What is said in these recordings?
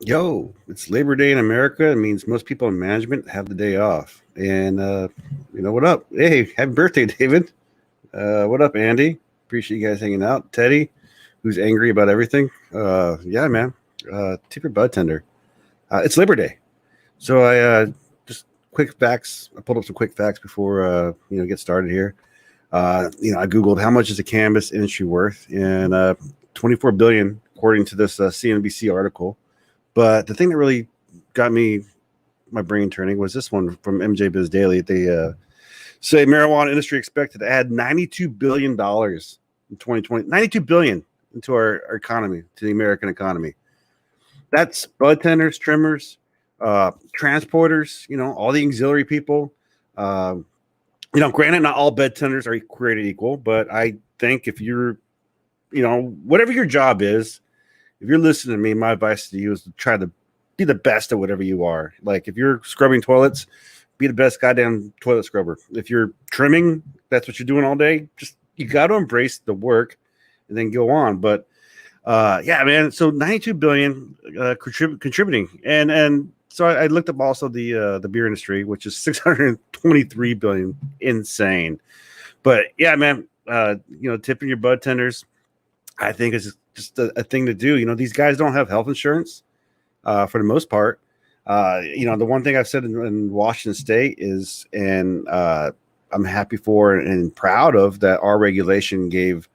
Yo, it's Labor Day in America. It means most people in management have the day off. And what up? Hey, happy birthday, David. What up, Andy? Appreciate you guys hanging out. Teddy, who's angry about everything. Yeah, man. Tip your Budtender. It's Labor Day. So I just quick facts. I pulled up some quick facts before get started here. I Googled how much is the cannabis industry worth, and 24 billion according to this CNBC article. But the thing that really got my brain turning was this one from MJ Biz Daily. They say marijuana industry expected to add $92 billion in 2020, $92 billion into our economy, to the American economy. That's bud tenders, trimmers, transporters, all the auxiliary people. Granted, not all bud tenders are created equal, but I think if you're, whatever your job is, if you're listening to me, my advice to you is to try to be the best at whatever you are. Like if you're scrubbing toilets, be the best goddamn toilet scrubber. If you're trimming, that's what you're doing all day. Just you got to embrace the work and then go on. But yeah, man. So 92 billion contributing, and so I looked up also the beer industry, which is 623 billion. Insane. But yeah, man. Tipping your bud tenders, I think is just a thing to do. These guys don't have health insurance for the most part. The one thing I've said in Washington State is, and I'm happy for and proud of, that our regulation gave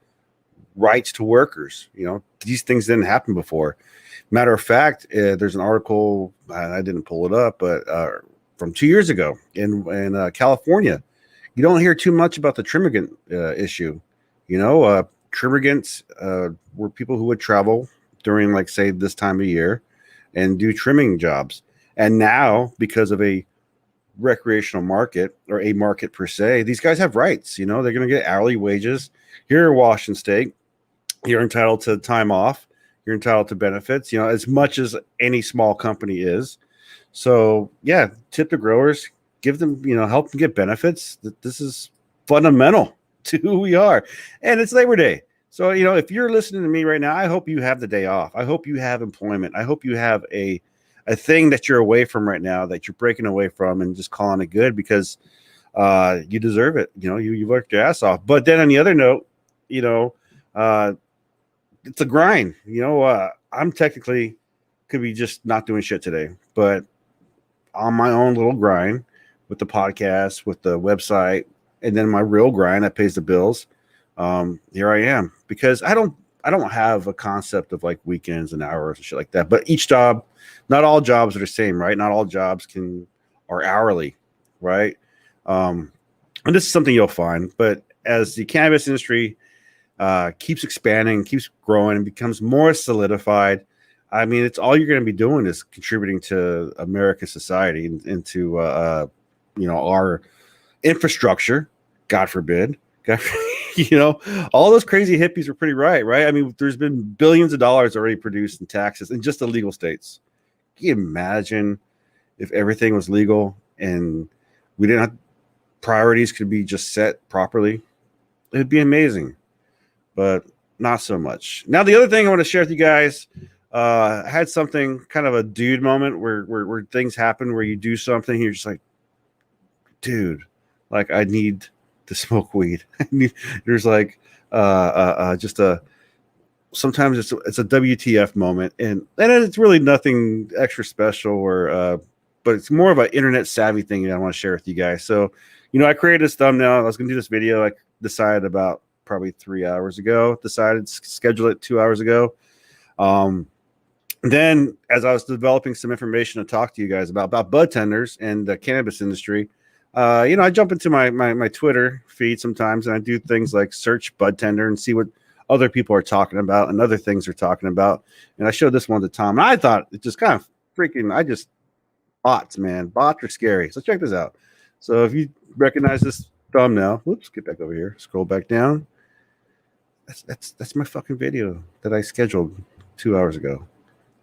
rights to workers. These things didn't happen before. Matter of fact, there's an article, I didn't pull it up, but from 2 years ago in California. You don't hear too much about the trimmigant issue. Trimmigants were people who would travel during, like, say, this time of year and do trimming jobs. And now, because of a recreational market, or a market per se, these guys have rights. They're going to get hourly wages. Here in Washington State, you're entitled to time off. You're entitled to benefits, as much as any small company is. So, yeah, tip the growers, give them, help them get benefits. This is fundamental to who we are. And it's Labor Day. So, if you're listening to me right now, I hope you have the day off. I hope you have employment. I hope you have a thing that you're away from right now, that you're breaking away from, and just calling it good, because you deserve it. You worked your ass off. But then on the other note, it's a grind. I'm technically could be just not doing shit today, but on my own little grind with the podcast, with the website, and then my real grind that pays the bills. Here I am, because I don't have a concept of like weekends and hours and shit like that. But each job, not all jobs are the same, right? Not all jobs are hourly, right? And this is something you'll find. But as the cannabis industry keeps expanding, keeps growing, and becomes more solidified, I mean, it's all you're going to be doing is contributing to American society and to our infrastructure. God forbid. All those crazy hippies were pretty right? I mean, there's been billions of dollars already produced in taxes in just the legal states. Can you imagine if everything was legal and we didn't have priorities could be just set properly? It'd be amazing, but not so much. Now, the other thing I want to share with you guys, I had something kind of a dude moment where things happen where you do something, you're just like, dude, like, I need to smoke weed. There's like just a sometimes it's a WTF moment, and it's really nothing extra special, or but it's more of an internet savvy thing that I want to share with you guys. So I created this thumbnail. I was gonna do this video. I decided about probably 3 hours ago. Decided to schedule it 2 hours ago. Then as I was developing some information to talk to you guys about bud tenders and the cannabis industry, I jump into my Twitter feed sometimes, and I do things like search Budtender and see what other people are talking about and other things they're talking about. And I showed this one to Tom, and I thought it just kind of bots, man. Bots are scary. So check this out. So if you recognize this thumbnail, whoops, get back over here, scroll back down. That's my fucking video that I scheduled 2 hours ago.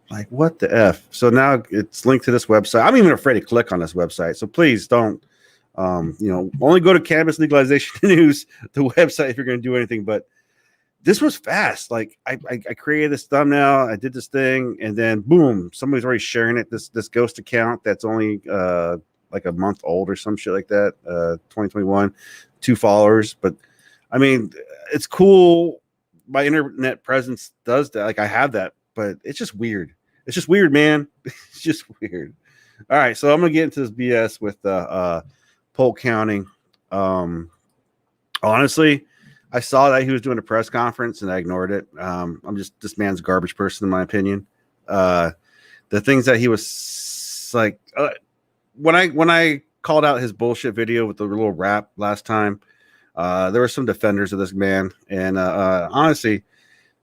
Like, what the F? So now it's linked to this website. I'm even afraid to click on this website. So please don't. Only go to Cannabis Legalization News, the website, if you're going to do anything. But this was fast. Like I created this thumbnail, I did this thing, and then boom, somebody's already sharing it. This ghost account that's only like a month old or some shit like that. 2021, 2 followers. But I mean, it's cool. My internet presence does that. Like I have that, but it's just weird. It's just weird, man. It's just weird. All right, so I'm gonna get into this BS with Polk County. Honestly, I saw that he was doing a press conference and I ignored it. I'm just this man's a garbage person, in my opinion. The things that he was like, when I called out his bullshit video with the little rap last time, there were some defenders of this man, and honestly,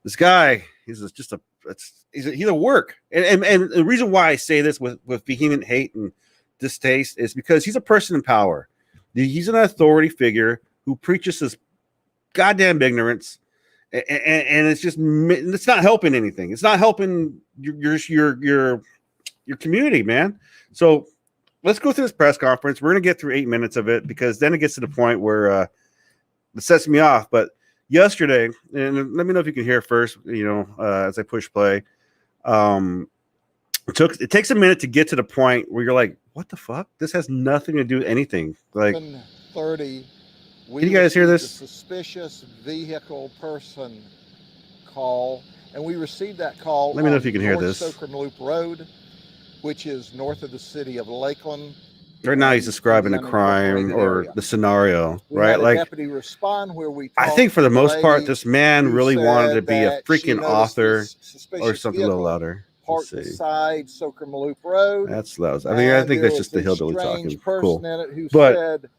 this guy he's a work. And the reason why I say this with vehement hate and distaste is because he's a person in power. He's an authority figure who preaches this goddamn ignorance, and it's not helping anything. It's not helping your community, man. So let's go through this press conference. We're gonna get through 8 minutes of it because then it gets to the point where it sets me off. But yesterday, and let me know if you can hear first, as I push play. It takes a minute to get to the point where you're like, what the fuck? This has nothing to do with anything. Like 30, can you guys hear this? A suspicious vehicle person call, and we received that call. Let me know if you can hear this. Soakham Loop Road, which is north of the city of Lakeland. Right now, he's describing a crime or the scenario, right? Like deputy respond where we. I think for the most part, this man really wanted to be a freaking author or something a little louder. Parked beside Soakham Loop Road. That's loud. I mean, I think that's just the hillbilly talking. Cool. Who said,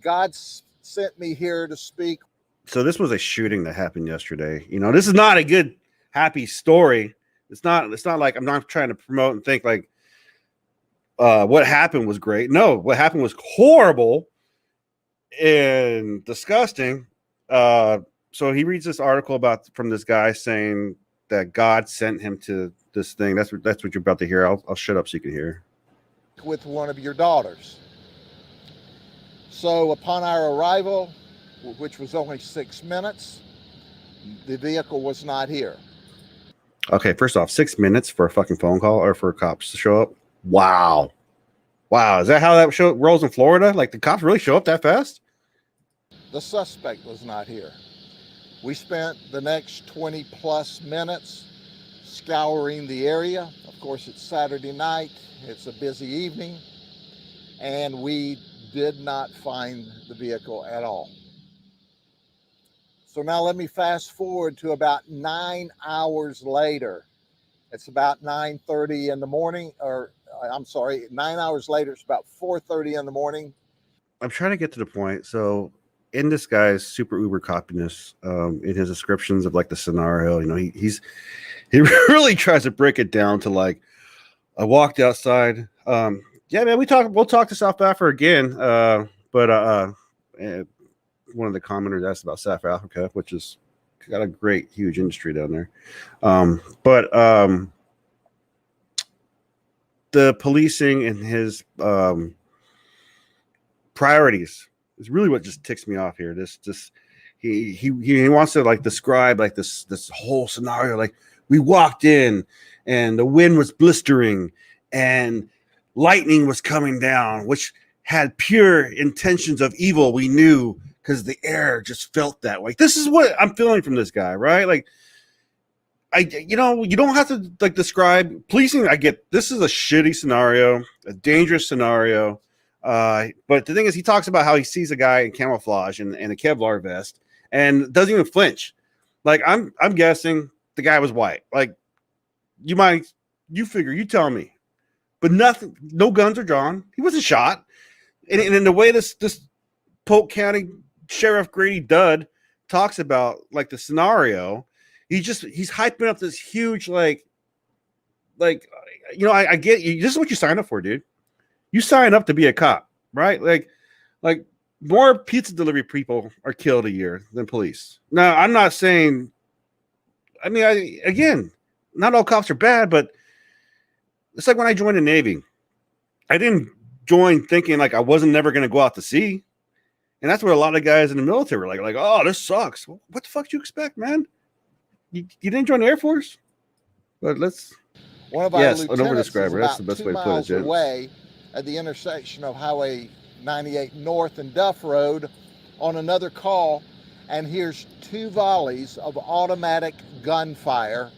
"God sent me here to speak." So this was a shooting that happened yesterday. This is not a good, happy story. It's not like I'm not trying to promote and think like what happened was great. No, what happened was horrible and disgusting. So he reads this article from this guy saying that God sent him to this thing. That's what you're about to hear. I'll shut up so you can hear. With one of your daughters. So upon our arrival, which was only 6 minutes, the vehicle was not here. Okay, first off, 6 minutes for a fucking phone call or for cops to show up? Wow. Is that how that show rolls in Florida? Like the cops really show up that fast? The suspect was not here. We spent the next 20 plus minutes scouring the area. Of course, it's Saturday night. It's a busy evening. And we did not find the vehicle at all. So now let me fast forward to about 9 hours later. It's about 9:30 in the morning, or I'm sorry, 9 hours later, it's about 4:30 in the morning. I'm trying to get to the point. So in this guy's super uber copiness, in his descriptions of like the scenario, he really tries to break it down to like, I walked outside. Yeah, man, we'll talk to South Africa again. But one of the commenters asked about South Africa, which is got a great, huge industry down there. But the policing and his priorities is really what just ticks me off here. He wants to like describe like this whole scenario. Like we walked in and the wind was blistering and lightning was coming down, which had pure intentions of evil. We knew because the air just felt that way. This is what I'm feeling from this guy, right? Like you don't have to like describe policing. I get this is a shitty scenario, a dangerous scenario. But the thing is, he talks about how he sees a guy in camouflage and a Kevlar vest and doesn't even flinch. Like I'm guessing the guy was white. Like you tell me, but nothing, no guns are drawn. He wasn't shot. And in the way this Polk County Sheriff Grady Dud talks about like the scenario, he's hyping up this huge I get you. This is what you sign up for, dude. You sign up to be a cop, right? Like more pizza delivery people are killed a year than police. Now, I'm not saying, again, not all cops are bad, but it's like when I joined the Navy. I didn't join thinking like I wasn't never going to go out to sea. And that's what a lot of guys in the military were like, oh, this sucks. What the fuck do you expect, man? You didn't join the Air Force? But let's... One of our Yes, an lieutenants is overdescriber. That's the about best 2 way to put it, miles gents. away at the intersection of Highway 98 North and Duff Road on another call, and hears 2 volleys of automatic gunfire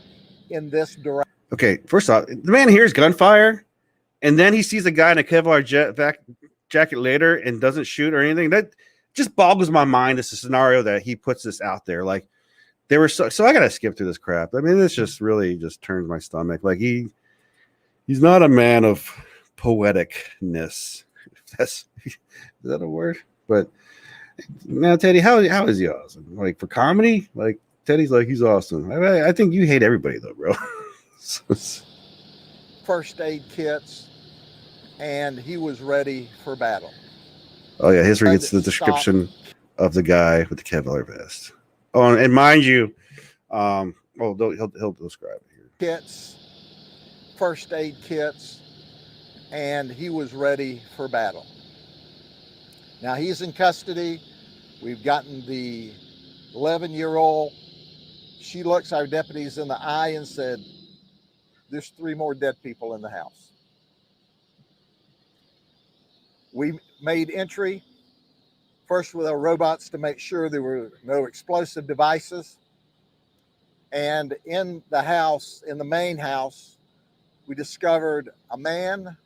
in this direction. Okay, first off, the man hears gunfire, and then he sees a guy in a Kevlar jacket later and doesn't shoot or anything. That just boggles my mind. It's a scenario that he puts this out there. Like, they were so I gotta skip through this crap. I mean, this just really just turns my stomach. Like, he's not a man of poeticness. Is that a word? But now, Teddy, how is he awesome? Like, for comedy, like, Teddy's like, he's awesome. I think you hate everybody though, bro. First aid kits, and he was ready for battle. Oh yeah, here's where he gets the description of the guy with the Kevlar vest. Oh, and mind you, he'll describe it here. Kits, first aid kits, and he was ready for battle. Now he's in custody. We've gotten the 11-year-old. She looks our deputies in the eye and said, "There's 3 more dead people in the house." We made entry first with our robots to make sure there were no explosive devices. And in the house, in the main house, we discovered a man,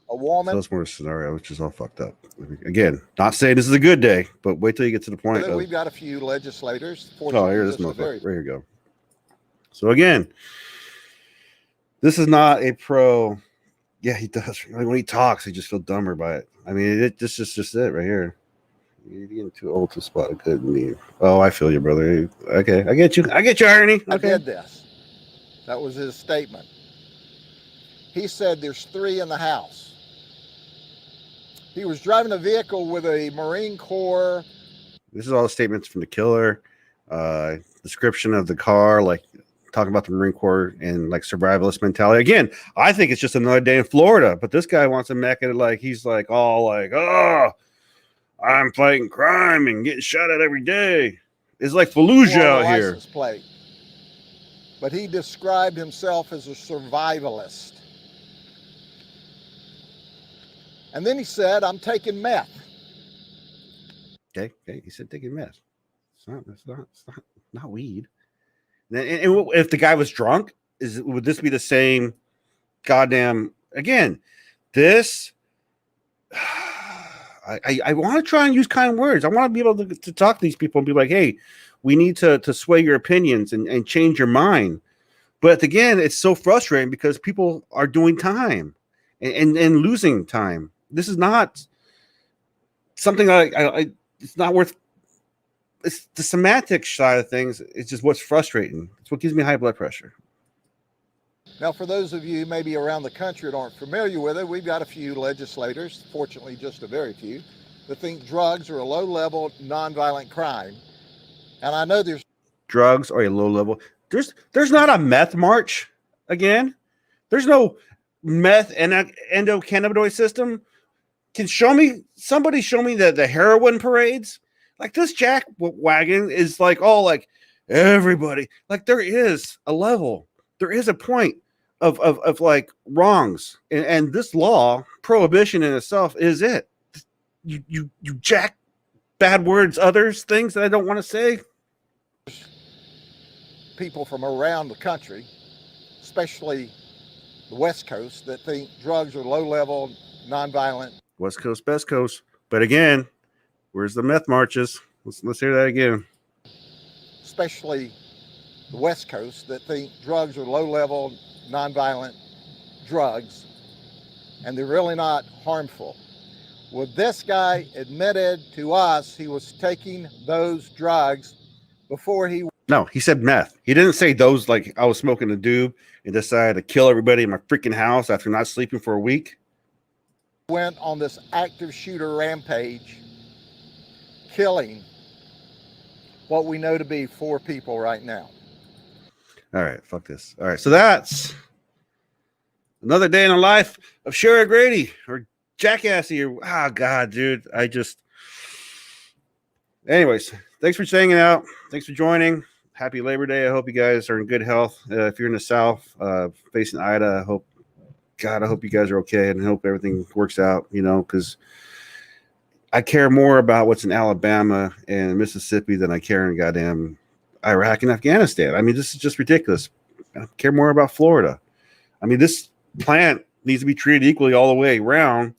a woman. So that's more a scenario, which is all fucked up. Again, not saying this is a good day, but wait till you get to the point. We've got a few legislators. Oh, here this motherfucker. Right here you go. So again, this is not a pro. Yeah, he does. Like, when he talks, he just feels dumber by it. I mean, this is just it right here. You're getting too old to spot a good meme. Oh, I feel you, brother. Okay, I get you, Ernie. Okay. I did this. That was his statement. He said there's 3 in the house. He was driving a vehicle with a Marine Corps. This is all the statements from the killer. Description of the car, like talking about the Marine Corps and like survivalist mentality. Again, I think it's just another day in Florida, but this guy wants to make it like he's like all like, oh, I'm fighting crime and getting shot at every day. It's like Fallujah out here. Plate. But he described himself as a survivalist. And then he said, "I'm taking meth." Okay. He said taking meth. It's not weed. And if the guy was drunk, would this be the same goddamn again? This I want to try and use kind words. I want to be able to talk to these people and be like, hey, we need to sway your opinions and change your mind. But again, it's so frustrating because people are doing time and losing time. This is not something it's not worth. It's the semantic side of things. It's just what's frustrating. It's what gives me high blood pressure. Now, for those of you maybe around the country that aren't familiar with it, we've got a few legislators, fortunately just a very few, that think drugs are a low-level, nonviolent crime. And I know there's... Drugs are a low-level... There's not a meth march, again. There's no meth and endocannabinoid system. Somebody show me the heroin parades? Like, this jack wagon is like all like everybody. Like, there is a level. There is a point of like wrongs, and this law prohibition in itself is it. You jack bad words, others things that I don't want to say. People from around the country, especially the West Coast, that think drugs are low level, nonviolent. West Coast, best coast. But again, where's the meth marches? Let's hear that again. Especially the West Coast that think drugs are low-level, nonviolent drugs, and they're really not harmful. Well, this guy admitted to us he was taking those drugs before he... No, he said meth. He didn't say those like I was smoking a doob and decided to kill everybody in my freaking house after not sleeping for a week. Went on this active shooter rampage, killing what we know to be 4 people right now. All right, fuck this. All right, so that's another day in the life of Sherry Grady or Jackassy or God, dude. Anyways, thanks for hanging out. Thanks for joining. Happy Labor Day. I hope you guys are in good health. If you're in the South, facing Ida, I hope you guys are okay, and I hope everything works out, because I care more about what's in Alabama and Mississippi than I care in goddamn Iraq and Afghanistan. I mean, this is just ridiculous. I care more about Florida. I mean, this plant needs to be treated equally all the way around,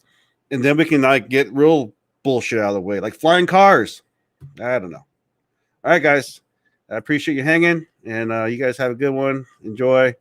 and then we can get real bullshit out of the way, like flying cars. I don't know. All right, guys. I appreciate you hanging, and you guys have a good one. Enjoy.